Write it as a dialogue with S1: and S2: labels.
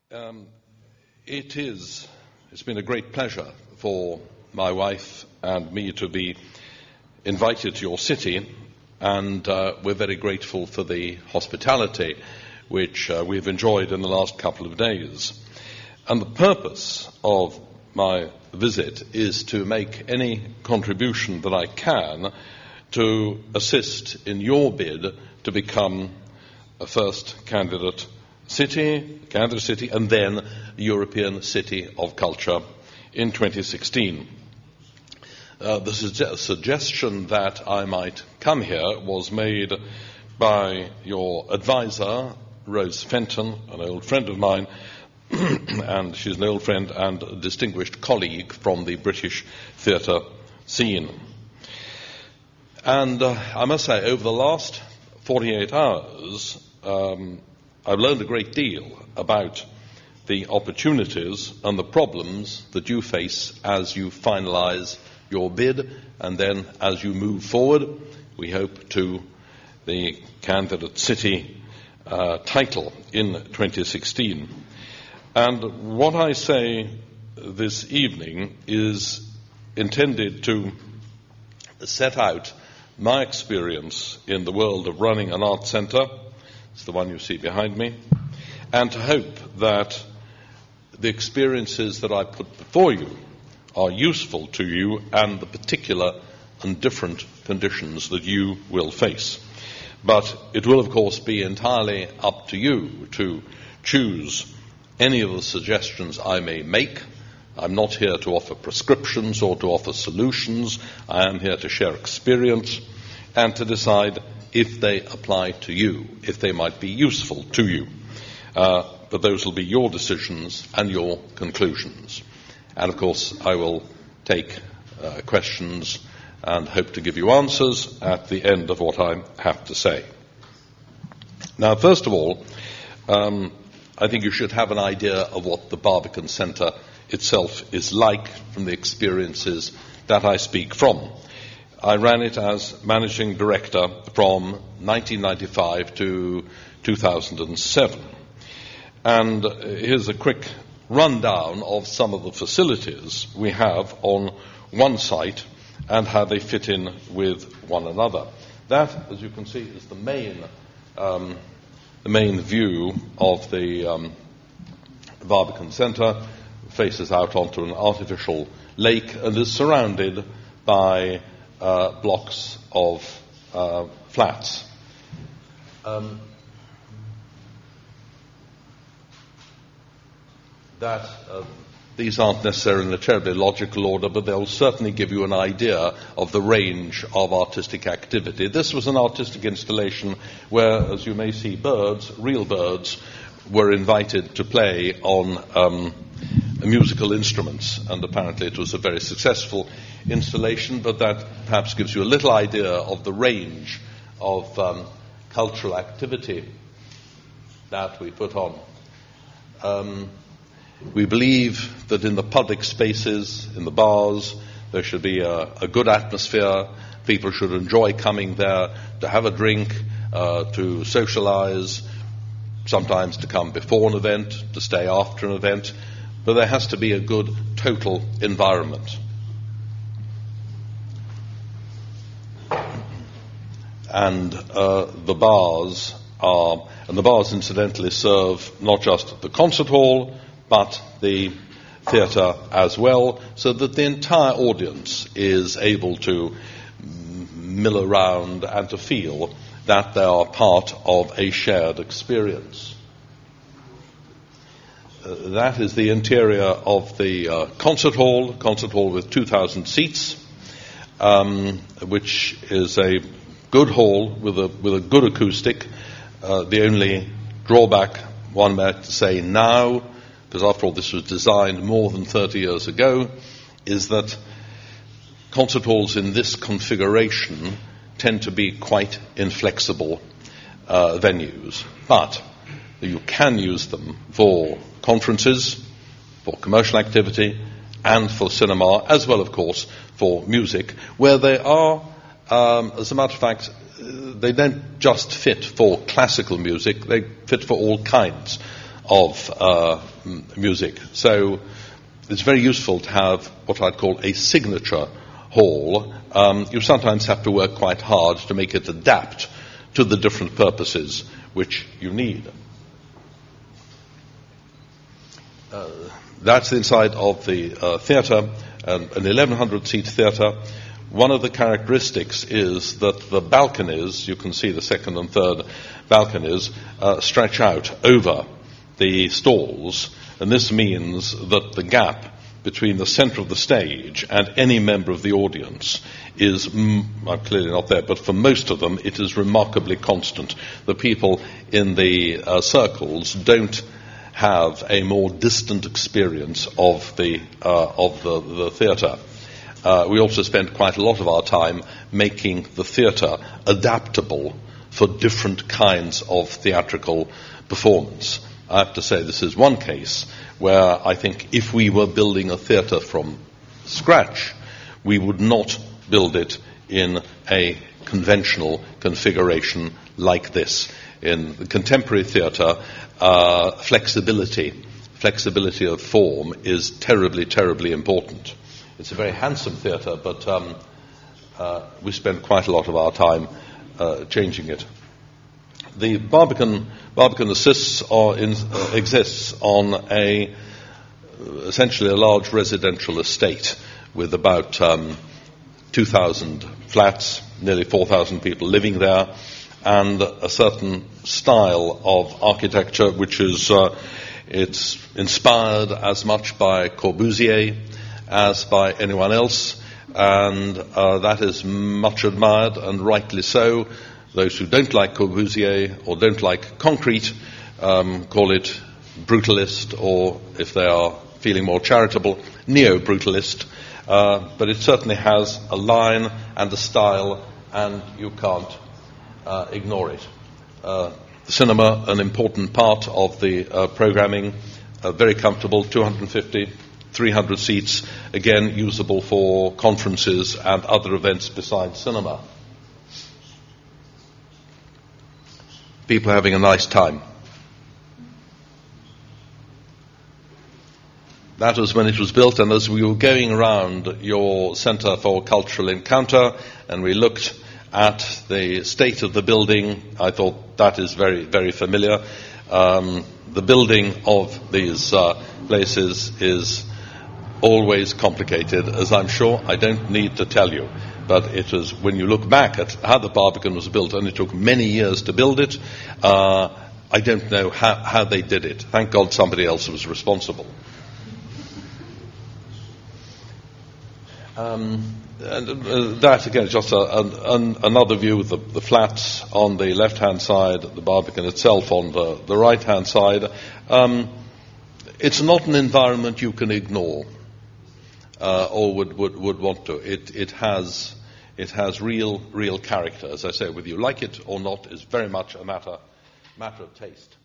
S1: Um, it's been a great pleasure for my wife and me to be invited to your city, and we're very grateful for the hospitality which we've enjoyed in the last couple of days. And the purpose of my visit is to make any contribution that I can to assist in your bid to become a first candidate city, and then European City of Culture in 2016. The suggestion that I might come here was made by your advisor, Rose Fenton, an old friend of mine, and she's an old friend and a distinguished colleague from the British theatre scene. And I must say, over the last 48 hours, I've learned a great deal about the opportunities and the problems that you face as you finalise your bid, and then as you move forward, we hope, to the candidate city title in 2016. And what I say this evening is intended to set out my experience in the world of running an art centre. It's the one you see behind me, and to hope that the experiences that I put before you are useful to you and the particular and different conditions that you will face. But it will, of course, be entirely up to you to choose any of the suggestions I may make. I'm not here to offer prescriptions or to offer solutions. I am here to share experience and to decide if they apply to you, if they might be useful to you. But those will be your decisions and your conclusions. And, of course, I will take questions and hope to give you answers at the end of what I have to say. Now, first of all, I think you should have an idea of what the Barbican Centre itself is like from the experiences that I speak from. I ran it as managing director from 1995 to 2007. And here's a quick rundown of some of the facilities we have on one site and how they fit in with one another. That, as you can see, is the main view of the Barbican Centre. Faces out onto an artificial lake and is surrounded by blocks of flats. These aren't necessarily in a terribly logical order, but they'll certainly give you an idea of the range of artistic activity. This was an artistic installation where, as you may see, real birds, were invited to play on musical instruments, and apparently it was a very successful installation, but that perhaps gives you a little idea of the range of cultural activity that we put on. We believe that in the public spaces, in the bars, there should be a good atmosphere. People should enjoy coming there to have a drink, to socialize, sometimes to come before an event, to stay after an event, but there has to be a good total environment. And the bars incidentally serve not just the concert hall, but the theatre as well, so that the entire audience is able to mill around and to feel that they are part of a shared experience. That is the interior of the concert hall with 2,000 seats, which is a good hall with a good acoustic. The only drawback, one might say now, because after all this was designed more than 30 years ago, is that concert halls in this configuration tend to be quite inflexible venues. But you can use them for conferences, for commercial activity, and for cinema, as well, of course, for music, where they are, as a matter of fact, they don't just fit for classical music, they fit for all kinds of music. So it's very useful to have what I'd call a signature hall. You sometimes have to work quite hard to make it adapt to the different purposes which you need. That's the inside of the theatre, an 1,100-seat theatre. One of the characteristics is that the balconies, you can see the second and third balconies, stretch out over the stalls, and this means that the gap between the centre of the stage and any member of the audience is, I'm clearly not there, but for most of them it is remarkably constant. The people in the circles don't have a more distant experience of the theatre. We also spend quite a lot of our time making the theatre adaptable for different kinds of theatrical performance. I have to say this is one case where I think if we were building a theatre from scratch, we would not build it in a conventional configuration like this. In the contemporary theatre, flexibility of form is terribly, terribly important. It's a very handsome theatre, but we spend quite a lot of our time changing it. The Barbican exists on essentially a large residential estate with about 2,000 flats, nearly 4,000 people living there, and a certain style of architecture which is it's inspired as much by Corbusier as by anyone else, and that is much admired, and rightly so. Those who don't like Corbusier or don't like concrete call it brutalist, or if they are feeling more charitable, neo-brutalist. But it certainly has a line and a style, and you can't ignore it. Cinema, an important part of the programming, very comfortable, 250, 300 seats, again usable for conferences and other events besides cinema. People having a nice time. That was when it was built, and as we were going around your Centre for Cultural Encounter and we looked at the state of the building, I thought that is very, very familiar. The building of these places is always complicated, as I'm sure I don't need to tell you. But it was, when you look back at how the Barbican was built, and it took many years to build it, I don't know how they did it. Thank God somebody else was responsible. And that, again, is just another view of the flats on the left-hand side, the Barbican itself on the right-hand side. It's not an environment you can ignore or would want to. It has real character. As I say, whether you like it or not is very much a matter of taste.